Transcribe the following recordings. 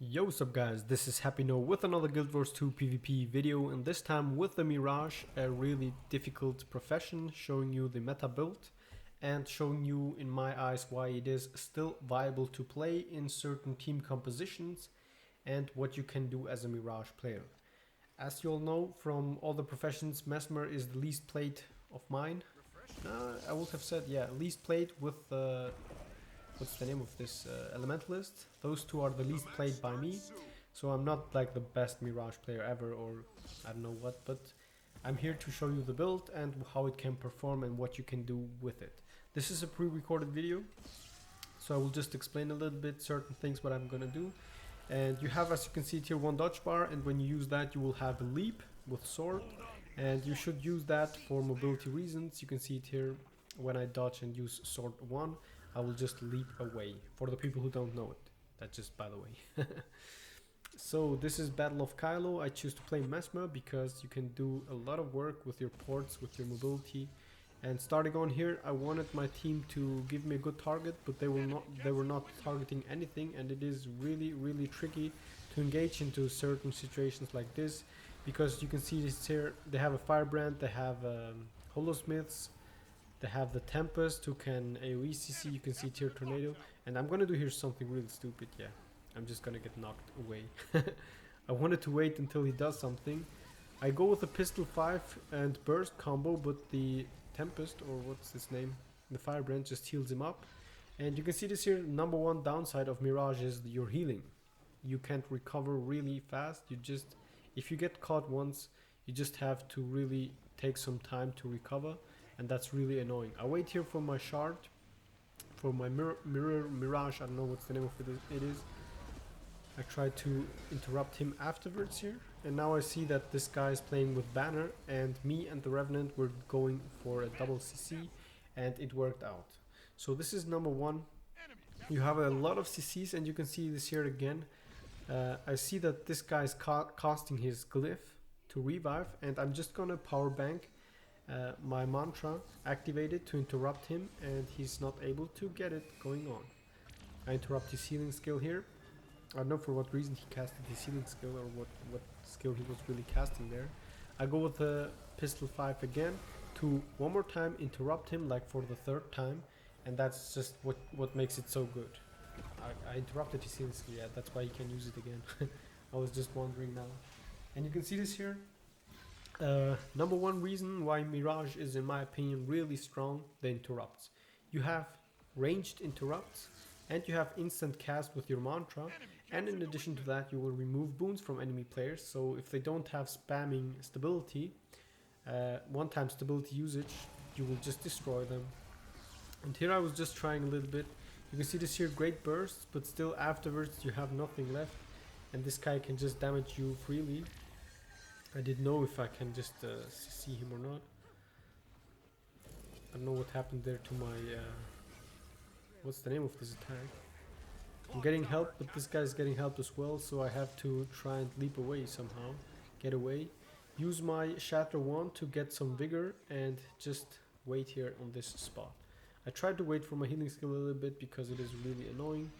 Yo, what's up guys, this is Happy No with another GW2 PvP video, and this time with the Mirage, a really difficult profession, showing you the meta build and showing you in my eyes why it is still viable to play in certain team compositions and what you can do as a Mirage player. As you all know from all the professions, Mesmer is the least played of mine. I would have said, yeah, least played with what's the name of this, elementalist. Those two are the least played by me, so I'm not like the best Mirage player ever, or I don't know what, but I'm here to show you the build and how it can perform and what you can do with it. This is a pre-recorded video, so I will just explain a little bit certain things what I'm gonna do. And you have, as you can see it here, one dodge bar, and when you use that you will have a leap with sword, and you should use that for mobility reasons. You can see it here, when I dodge and use sword 1, I will just leap away. For the people who don't know it, that's just by the way. So this is Battle of Kylo. I choose to play Mesmer because you can do a lot of work with your ports, with your mobility. And starting on here, I wanted my team to give me a good target, but they were not targeting anything, and it is really tricky to engage into certain situations like this, because you can see this here, they have a firebrand, they have holosmiths, they have the Tempest who can AoE CC, you can see it here, tornado, and I'm gonna do here something really stupid. Yeah, I'm just gonna get knocked away. I wanted to wait until he does something. I go with a pistol 5 and burst combo, but the Tempest, or what's his name, the firebrand, just heals him up. And you can see this here, number one downside of Mirage is your healing. You can't recover really fast. You just, if you get caught once, you just have to really take some time to recover, and that's really annoying. I wait here for my shard, for my Mirage, I don't know what's the name of it is. I try to interrupt him afterwards here, and now I see that this guy is playing with banner, and me and the Revenant were going for a double CC, and it worked out. So this is number one. You have a lot of CCs, and you can see this here again. I see that this guy is casting his glyph to revive, and I'm just gonna power bank my mantra activated to interrupt him, and he's not able to get it going on. I interrupt his healing skill here. I don't know for what reason he casted his healing skill, or what skill he was really casting there. I go with the pistol 5 again to one more time interrupt him, like for the third time, and that's just what makes it so good. I interrupted his healing skill, yeah, that's why he can use it again. I was just wondering now. And you can see this here. Number one reason why Mirage is, in my opinion, really strong, the interrupts. You have ranged interrupts, and you have instant cast with your mantra, and in addition to that you will remove boons from enemy players, so if they don't have spamming stability, one-time stability usage, you will just destroy them. And here I was just trying a little bit. You can see this here, great bursts, but still afterwards you have nothing left, and this guy can just damage you freely. I didn't know if I can just see him or not. I don't know what happened there to my what's the name of this attack. I'm getting help, but this guy's getting help as well, so I have to try and leap away somehow, get away, use my shatter wand to get some vigor, and just wait here on this spot. I tried to wait for my healing skill a little bit because it is really annoying.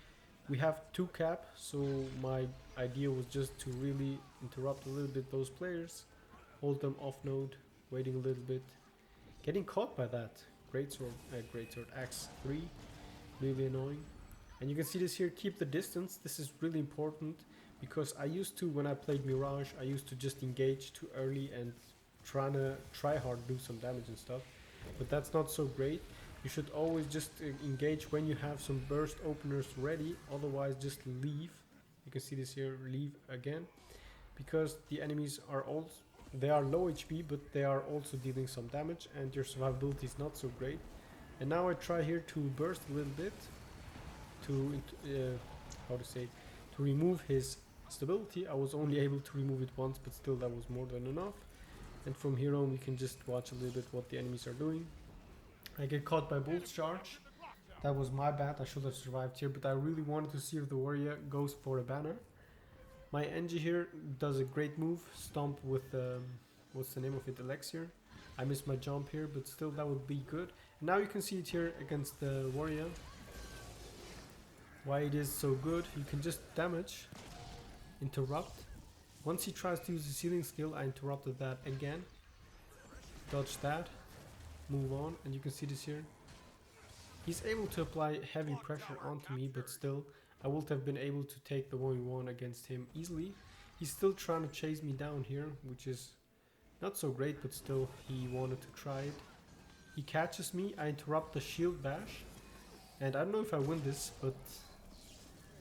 We have 2 cap, so my idea was just to really interrupt a little bit those players, hold them off node, waiting a little bit, getting caught by that greatsword, axe 3, really annoying. And you can see this here, keep the distance. This is really important, because I used to, when I played Mirage, I used to just engage too early and try hard, do some damage and stuff, but that's not so great. You should always just engage when you have some burst openers ready, otherwise just leave. You can see this here, leave again, because the enemies are also, they are low HP, but they are also dealing some damage, and your survivability is not so great. And now I try here to burst a little bit, to to remove his stability. I was only able to remove it once, but still that was more than enough. And from here on we can just watch a little bit what the enemies are doing. I get caught by Bolt's charge. That was my bad, I should have survived here, but I really wanted to see if the warrior goes for a banner. My NG here does a great move, stomp with, what's the name of it, elixir. I missed my jump here, but still that would be good. And now you can see it here against the warrior. Why it is so good, you can just damage interrupt. Once he tries to use his healing skill, I interrupted that again. Dodge that. Move on, and you can see this here. He's able to apply heavy pressure onto me, but still, I would have been able to take the 1v1 against him easily. He's still trying to chase me down here, which is not so great, but still, he wanted to try it. He catches me, I interrupt the shield bash, and I don't know if I win this, but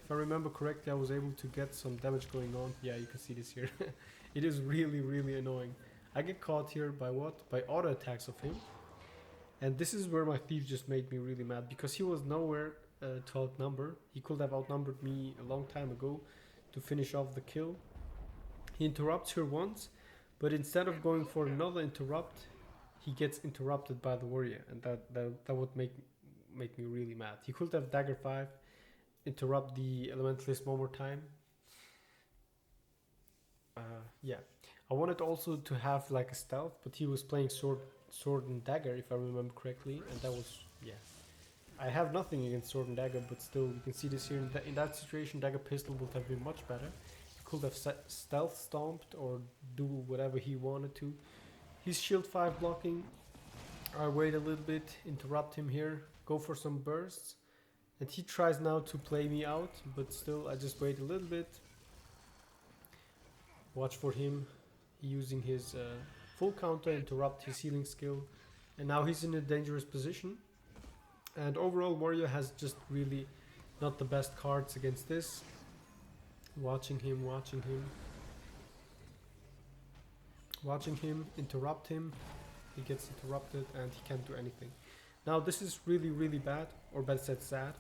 if I remember correctly, I was able to get some damage going on. Yeah, you can see this here. It is really, really annoying. I get caught here by what? By auto attacks of him. And this is where my thief just made me really mad, because he was nowhere to outnumber. He could have outnumbered me a long time ago to finish off the kill. He interrupts her once, but instead of going for another interrupt, he gets interrupted by the warrior, and that would make me really mad. He could have dagger 5, interrupt the elementalist one more time. Yeah, I wanted also to have like a stealth, but he was playing sword and dagger, if I remember correctly, and that was, yeah. I have nothing against sword and dagger, but still, you can see this here. In that situation, dagger pistol would have been much better. He could have stealth stomped or do whatever he wanted to. He's shield 5 blocking. I wait a little bit, interrupt him here, go for some bursts, and he tries now to play me out, but still, I just wait a little bit. Watch for him using his full counter, interrupt his healing skill, and now he's in a dangerous position. And overall, warrior has just really not the best cards against this. Watching him, interrupt him. He gets interrupted and he can't do anything. Now this is really, really bad, or better said, sad.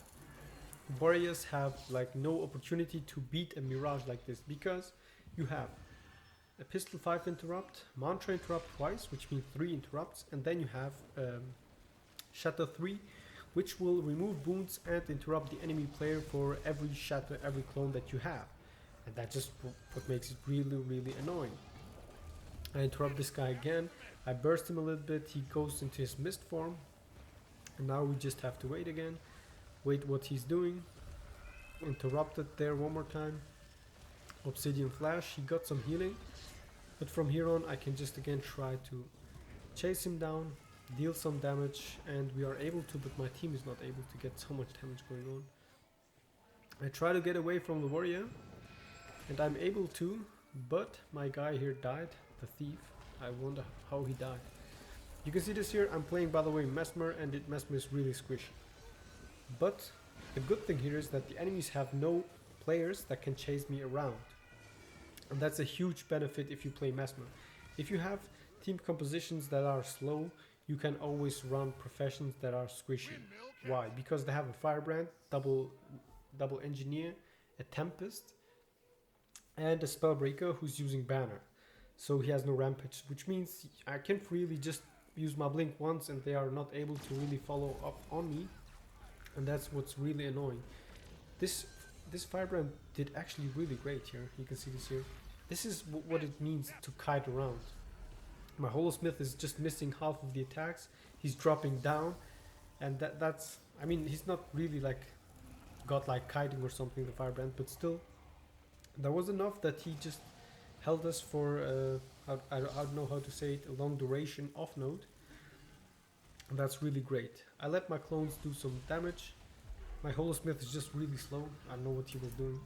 Warriors have like no opportunity to beat a Mirage like this, because you have a pistol 5 interrupt, mantra interrupt twice, which means 3 interrupts, and then you have shatter 3, which will remove boons and interrupt the enemy player for every shatter, every clone that you have. And that's just what makes it really, really annoying. I interrupt this guy again, I burst him a little bit, he goes into his mist form, and now we just have to wait again, wait what he's doing. Interrupted there one more time, obsidian flash, he got some healing, but from here on I can just again try to chase him down, deal some damage, and we are able to, but my team is not able to get so much damage going on. I try to get away from the warrior, and I'm able to, but my guy here died, the thief. I wonder how he died. You can see this here, I'm playing, by the way, Mesmer, and Mesmer is really squishy. But the good thing here is that the enemies have no players that can chase me around. And that's a huge benefit if you play Mesmer. If you have team compositions that are slow, you can always run professions that are squishy. Why? Because they have a firebrand, double engineer, a tempest, and a spellbreaker who's using banner. So he has no rampage, which means I can freely just use my blink once and they are not able to really follow up on me. And that's what's really annoying. This firebrand did actually really great here. You can see this here. This is what it means to kite around. My holosmith is just missing half of the attacks. He's dropping down, and that's, I mean, he's not really like got like kiting or something, the firebrand, but still there was enough that he just held us for I don't know how to say it, a long duration off node. And that's really great. I let my clones do some damage. My holosmith is just really slow. I don't know what he was doing.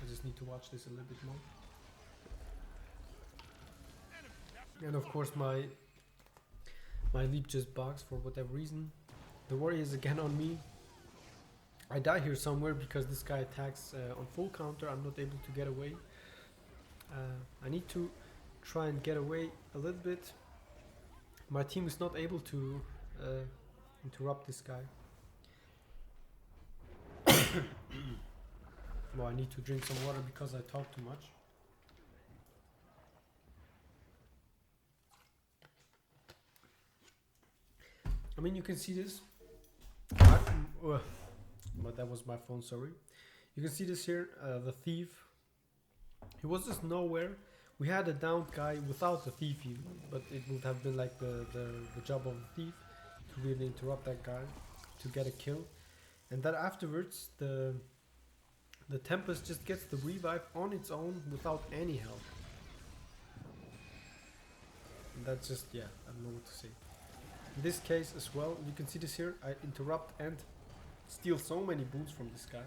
I just need to watch this a little bit more. And of course my leap just bugs for whatever reason. The warrior is again on me. I die here somewhere because this guy attacks on full counter. I'm not able to get away. I need to try and get away a little bit. My team is not able to interrupt this guy. Well, I need to drink some water because I talk too much. I mean, you can see this. But that was my phone, sorry. You can see this here, the thief. He was just nowhere. We had a downed guy without the thief even, but it would have been like the job of the thief to really interrupt that guy to get a kill. And then afterwards, the The Tempest just gets the revive on its own without any help. And that's just, yeah, I don't know what to say. In this case as well, you can see this here, I interrupt and steal so many boons from this guy.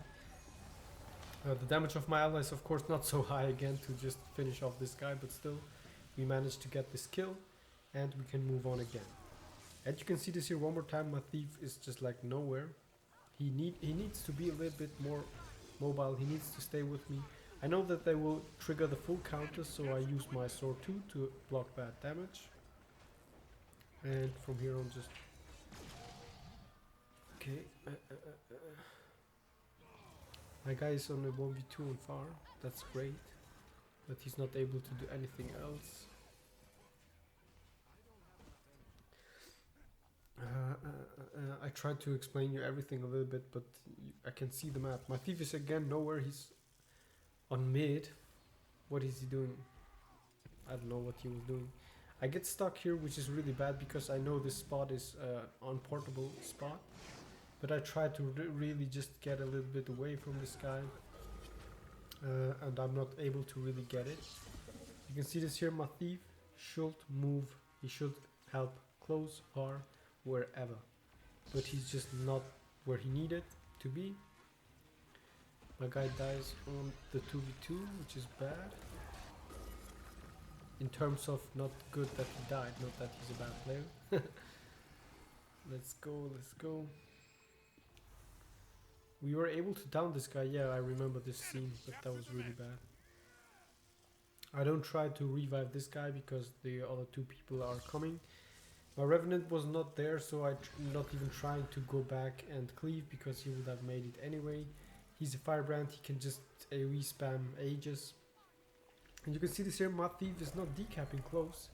The damage of my ally is of course not so high again to just finish off this guy, but still we managed to get this kill and we can move on again. And you can see this here one more time, my thief is just like nowhere. He needs to be a little bit more mobile, he needs to stay with me. I know that they will trigger the full counter, so I use my sword too to block that damage. And from here on just... Okay. My guy is on a 1v2 on far, that's great. But he's not able to do anything else. I tried to explain you everything a little bit, but I can see the map. My thief is again nowhere, he's on mid. What is he doing? I don't know what he was doing. I get stuck here, which is really bad because I know this spot is unportable spot. But I try to really just get a little bit away from this guy. And I'm not able to really get it. You can see this here, my thief should move. He should help close, far, wherever. But he's just not where he needed to be. My guy dies on the 2v2, which is bad. In terms of not good that he died, not that he's a bad player. Let's go, let's go. We were able to down this guy, yeah, I remember this scene, but that was really bad. I don't try to revive this guy because the other two people are coming. My Revenant was not there, so I'm not even trying to go back and cleave because he would have made it anyway. He's a Firebrand, he can just AoE spam Aegis. And you can see this here, my thief is not decapping close,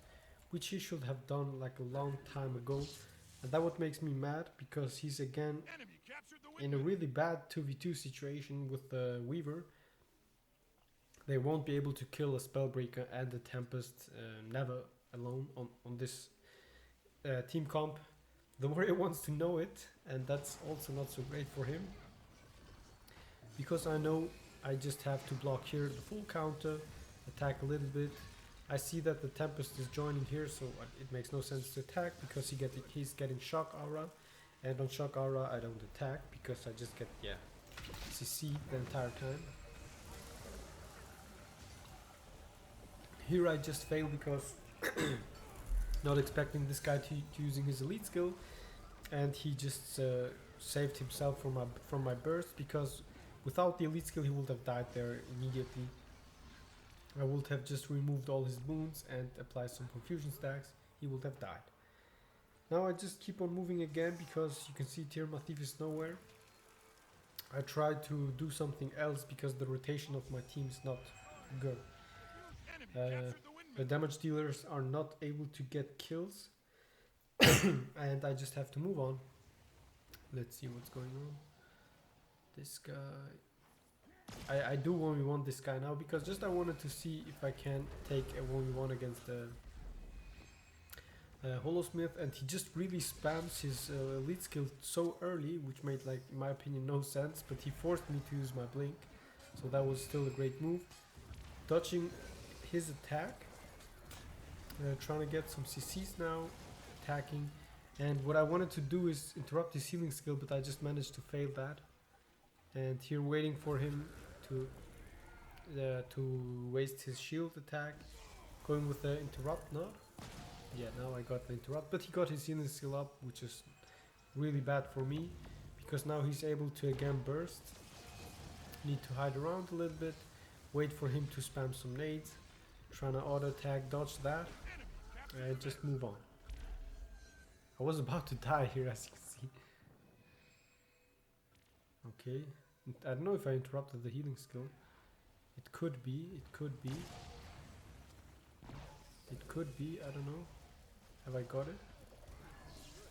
which he should have done like a long time ago. And that what makes me mad, because he's again in a really bad 2v2 situation with the Weaver. They won't be able to kill a Spellbreaker and a Tempest never alone on this team comp. The warrior wants to know it, and that's also not so great for him. Because I know I just have to block here the full counter, attack a little bit. I see that the Tempest is joining here, so it makes no sense to attack because he's getting Shock Aura. And on Shock Aura I don't attack because I just get, yeah, CC the entire time. Here I just fail because not expecting this guy to using his elite skill, and he just saved himself from my burst, because without the elite skill he would have died there immediately. I would have just removed all his boons and applied some confusion stacks, he would have died. Now I just keep on moving again because you can see here my thief is nowhere. I try to do something else because the rotation of my team is not good. The damage dealers are not able to get kills and I just have to move on. Let's see what's going on. This guy, I do 1v1 this guy now because just I wanted to see if I can take a 1v1 against the Holosmith, and he just really spams his elite skill so early, which made, like, in my opinion, no sense, but he forced me to use my blink, so that was still a great move. Dodging his attack, trying to get some CCs now, attacking, and what I wanted to do is interrupt his healing skill, but I just managed to fail that. And here waiting for him to waste his shield attack, going with the interrupt now. Yeah, now I got the interrupt, but he got his healing skill up, which is really bad for me, because now he's able to again burst. Need to hide around a little bit, wait for him to spam some nades, trying to auto attack, dodge that, and just move on. I was about to die here, as you can see. Okay, I don't know if I interrupted the healing skill. It could be, it could be. It could be, I don't know. Have I got it?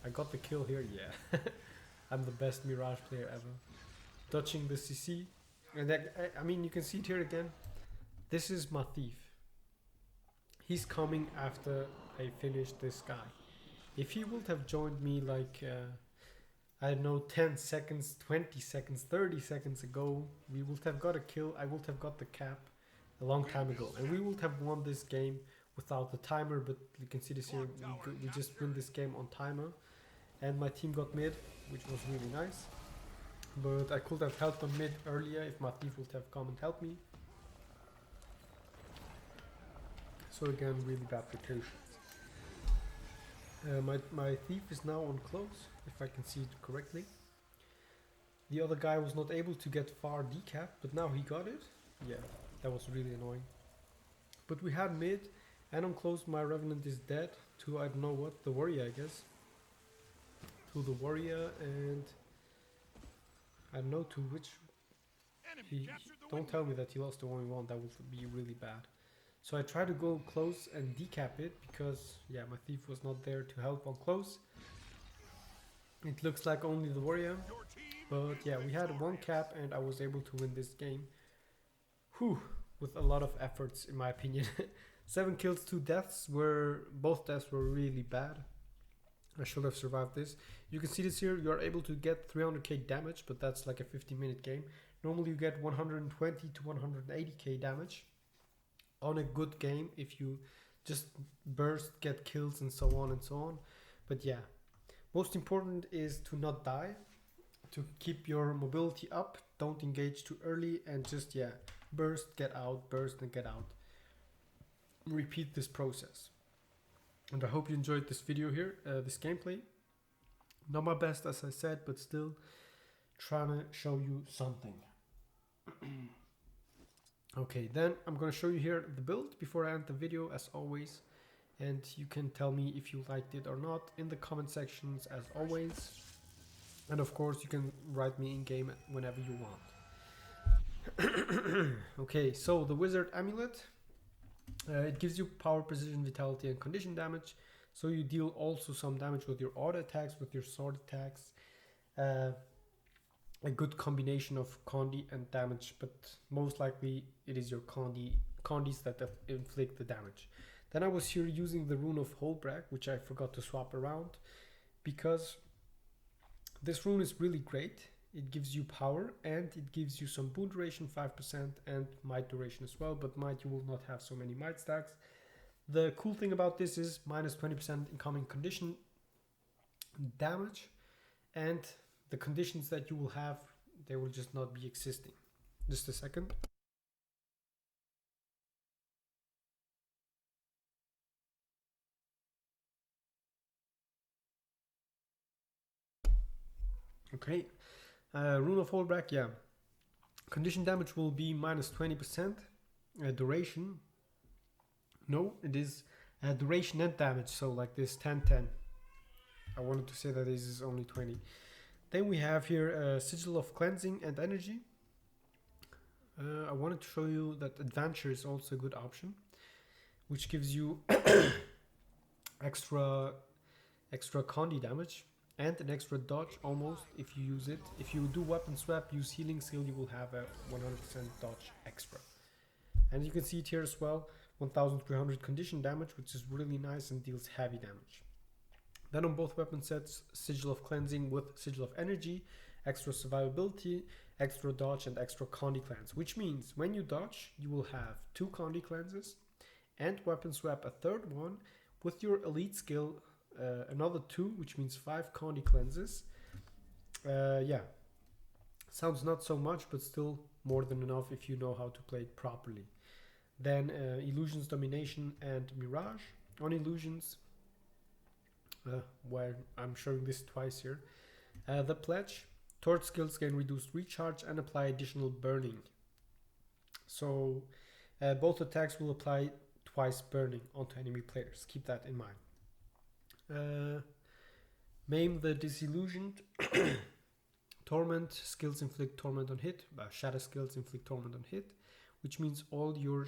I got the kill here, yeah. I'm the best Mirage player ever. Dodging the CC. And I mean, you can see it here again. This is my thief. He's coming after I finish this guy. If he would have joined me like, I don't know, 10 seconds, 20 seconds, 30 seconds ago, we would have got a kill. I would have got the cap a long time ago, and we would have won this game without the timer. But you can see this here, we just win this game on timer, and my team got mid, which was really nice. But I could have helped on mid earlier if my thief would have come and helped me. So again, really bad rotation. My thief is now on close, if I can see it correctly. The other guy was not able to get far decap, but now he got it. Yeah, that was really annoying. But we had mid, and on close my revenant is dead to, I don't know what, the warrior, I guess. To the warrior, and I don't know to which. Don't tell me that he lost the 1v1, that would be really bad. So I tried to go close and decap it because, yeah, my thief was not there to help on close. It looks like only the warrior, but yeah, we had one cap and I was able to win this game. Whew, with a lot of efforts in my opinion. 7 kills, 2 deaths, both deaths were really bad. I should have survived this. You can see this here, you are able to get 300k damage, but that's like a 50-minute game. Normally you get 120 to 180k damage on a good game if you just burst, get kills and so on and so on. But yeah, most important is to not die, to keep your mobility up, don't engage too early, and just, yeah, burst, get out, burst and get out. Repeat this process. And I hope you enjoyed this video here, this gameplay. Not my best as I said, but still trying to show you something. Okay, then I'm gonna show you here the build before I end the video as always, and you can tell me if you liked it or not in the comment sections as always, and of course you can write me in game whenever you want. Okay, so the wizard amulet, it gives you power, precision, vitality and condition damage, so you deal also some damage with your auto attacks, with your sword attacks. A good combination of condi and damage, but most likely it is your condis that inflict the damage. Then I was here using the rune of Holbrag, which I forgot to swap around, because this rune is really great. It gives you power and it gives you some boon duration 5% and might duration as well, but might you will not have so many might stacks. The cool thing about this is minus 20% incoming condition damage, and the conditions that you will have, they will just not be existing. Just a second. Okay, rune of Holbrag, yeah. Condition damage will be minus 20%. Duration, no, it is duration and damage, so like this 10-10. I wanted to say that this is only 20. Then we have here Sigil of Cleansing and Energy. I wanted to show you that Adventure is also a good option, which gives you extra condi damage and an extra dodge almost if you use it. If you do weapon swap, use healing skill, you will have a 100% dodge extra. And you can see it here as well, 1300 condition damage, which is really nice and deals heavy damage. Then on both weapon sets, Sigil of Cleansing with Sigil of Energy, extra survivability, extra dodge and extra condi cleanse, which means when you dodge, you will have 2 condi cleanses and weapon swap a 3rd one with your elite skill, another 2, which means 5 condi cleanses. Yeah, sounds not so much, but still more than enough if you know how to play it properly. Then Illusions, Domination and Mirage. On Illusions, where I'm showing this twice here. The Pledge, Torch skills gain reduced recharge and apply additional burning. So both attacks will apply twice burning onto enemy players. Keep that in mind. Maim the Disillusioned. Torment skills inflict torment on hit. Shatter skills inflict torment on hit, which means all your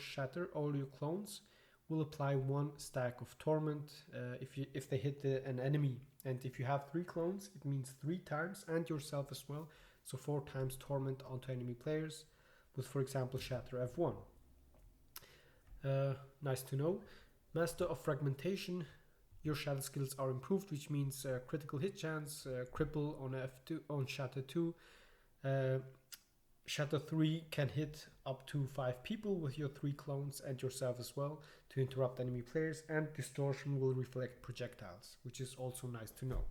clones will apply 1 stack of torment if they hit an enemy. And if you have 3 clones, it means 3 times, and yourself as well, so 4 times torment onto enemy players with, for example, Shatter F1. Nice to know. Master of Fragmentation your shatter skills are improved, which means critical hit chance, cripple on F2 on shatter 2. Shatter 3 can hit up to 5 people with your 3 clones and yourself as well to interrupt enemy players, and distortion will reflect projectiles, which is also nice to know.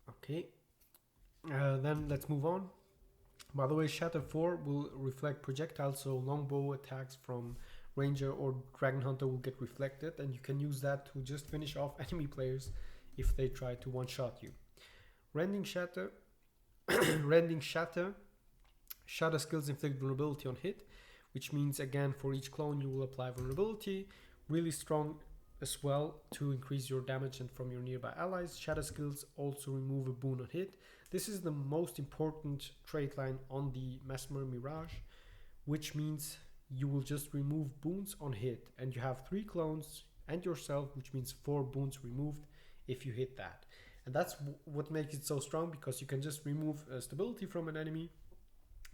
Okay, then let's move on. By the way, Shatter 4 will reflect projectiles, so longbow attacks from Ranger or Dragon Hunter will get reflected, and you can use that to just finish off enemy players if they try to one-shot you. Rending Shatter, Rending Shatter, Shatter skills inflict vulnerability on hit, which means again for each clone you will apply vulnerability. Really strong as well to increase your damage and from your nearby allies. Shatter skills also remove a boon on hit. This is the most important trait line on the Mesmer Mirage, which means you will just remove boons on hit, and you have 3 clones and yourself, which means 4 boons removed if you hit that. And that's what makes it so strong, because you can just remove stability from an enemy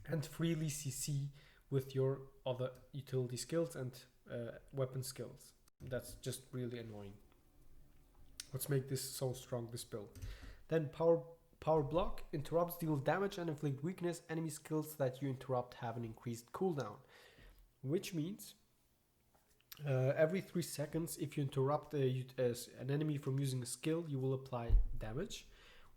and freely CC with your other utility skills and weapon skills. That's just really annoying. Let's make this so strong, this build. Then Power Block interrupts, deals damage and inflict weakness. Enemy skills that you interrupt have an increased cooldown, which means every 3 seconds, if you interrupt an enemy from using a skill, you will apply damage,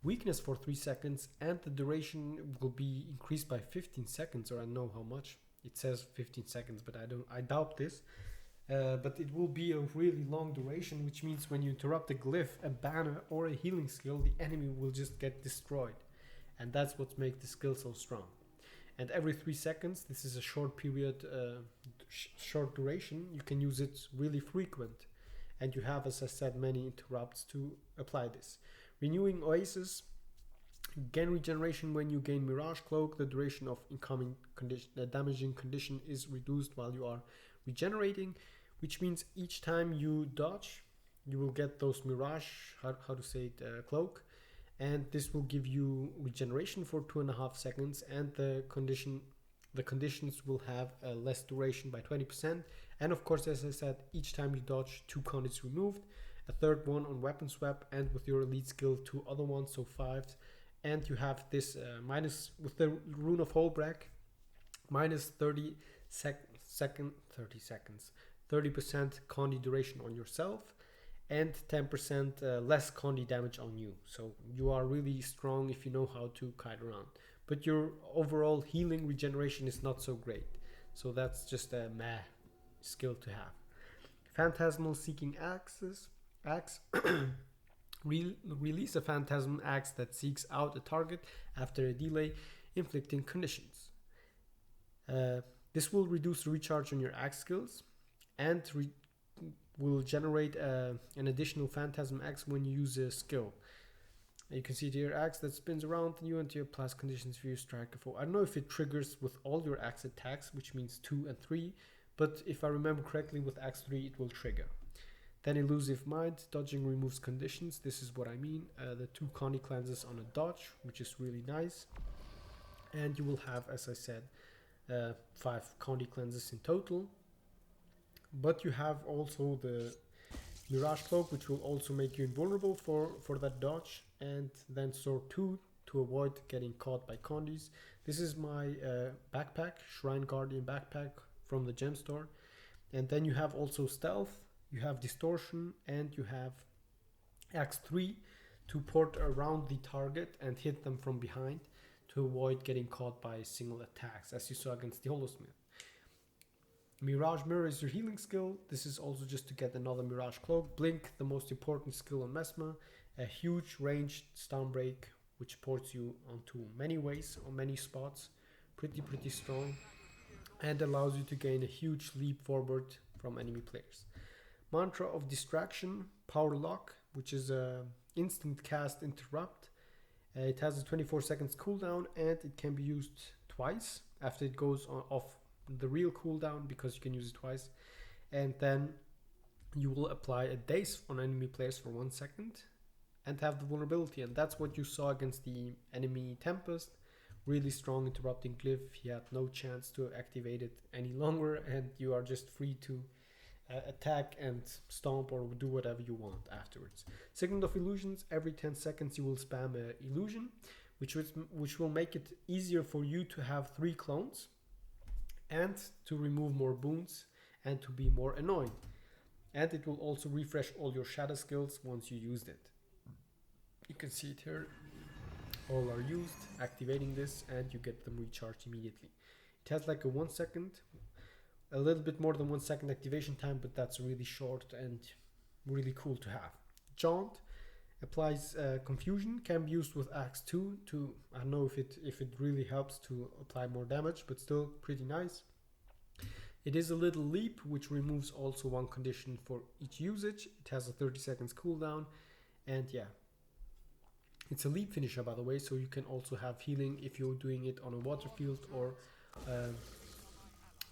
weakness for 3 seconds, and the duration will be increased by 15 seconds, or I don't know how much. It says 15 seconds, but I doubt this. But it will be a really long duration, which means when you interrupt a glyph, a banner, or a healing skill, the enemy will just get destroyed. And that's what makes the skill so strong. And every 3 seconds, this is a short period, short duration, you can use it really frequent. And you have, as I said, many interrupts to apply this. Renewing Oasis, gain regeneration when you gain Mirage Cloak. The duration of incoming damaging condition is reduced while you are regenerating, which means each time you dodge, you will get those Mirage, how to say it, cloak, and this will give you regeneration for 2.5 seconds, and the conditions will have a less duration by 20%. And of course, as I said, each time you dodge, 2 condis removed, a 3rd one on weapon swap, and with your elite skill 2 other ones, so 5s. And you have this minus with the rune of Holbrack, minus 30 seconds, 30% condi duration on yourself, and 10% less condi damage on you. So you are really strong if you know how to kite around. But your overall healing regeneration is not so great. So that's just a meh skill to have. Phantasmal Seeking Axe. Release a Phantasm Axe that seeks out a target after a delay, inflicting conditions. This will reduce the recharge on your axe skills, and will generate an additional Phantasm Axe when you use a skill. You can see your axe that spins around you and your plus conditions for your strike a foe. I don't know if it triggers with all your axe attacks, which means 2 and 3, but if I remember correctly, with axe 3 it will trigger. Then Elusive Mind, dodging removes conditions. This is what I mean. The 2 condi cleanses on a dodge, which is really nice. And you will have, as I said, 5 condi cleanses in total. But you have also the Mirage Cloak, which will also make you invulnerable for that dodge. And then Sword 2 to avoid getting caught by condis. This is my backpack, Shrine Guardian backpack from the gem store. And then you have also Stealth, you have Distortion, and you have Axe 3 to port around the target and hit them from behind to avoid getting caught by single attacks, as you saw against the Holosmith. Mirage Mirror is your healing skill. This is also just to get another Mirage Cloak. Blink, the most important skill on Mesmer. A huge ranged stun break, which ports you onto many ways, on many spots. Pretty strong. And allows you to gain a huge leap forward from enemy players. Mantra of Distraction, Power Lock, which is a instant cast interrupt. It has a 24 seconds cooldown, and it can be used twice after it goes off the real cooldown, because you can use it twice. And then you will apply a daze on enemy players for 1 second and have the vulnerability. And that's what you saw against the enemy Tempest, really strong interrupting glyph. He had no chance to activate it any longer, and you are just free to attack and stomp or do whatever you want afterwards. Segment of illusions, every 10 seconds you will spam an illusion, which will make it easier for you to have 3 clones and to remove more boons and to be more annoying. And it will also refresh all your shadow skills once you used it. You can see it here. All are used, activating this, and you get them recharged immediately. It has like a 1 second, a little bit more than 1 second activation time, but that's really short and really cool to have. Jaunt applies confusion, can be used with Axe 2 to, I don't know if it really helps to apply more damage, but still pretty nice. It is a little leap, which removes also 1 condition for each usage. It has a 30 seconds cooldown, and yeah. It's a leap finisher, by the way, so you can also have healing if you're doing it on a water field or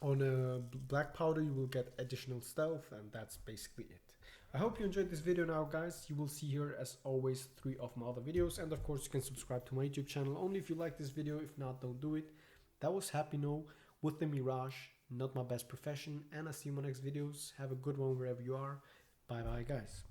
on a black powder. You will get additional stealth, and that's basically it. I hope you enjoyed this video now, guys. You will see here, as always, 3 of my other videos, and of course you can subscribe to my YouTube channel only if you like this video. If not, don't do it. That was Happy No with the Mirage, not my best profession, and I'll see you in my next videos. Have a good one wherever you are. Bye bye, guys.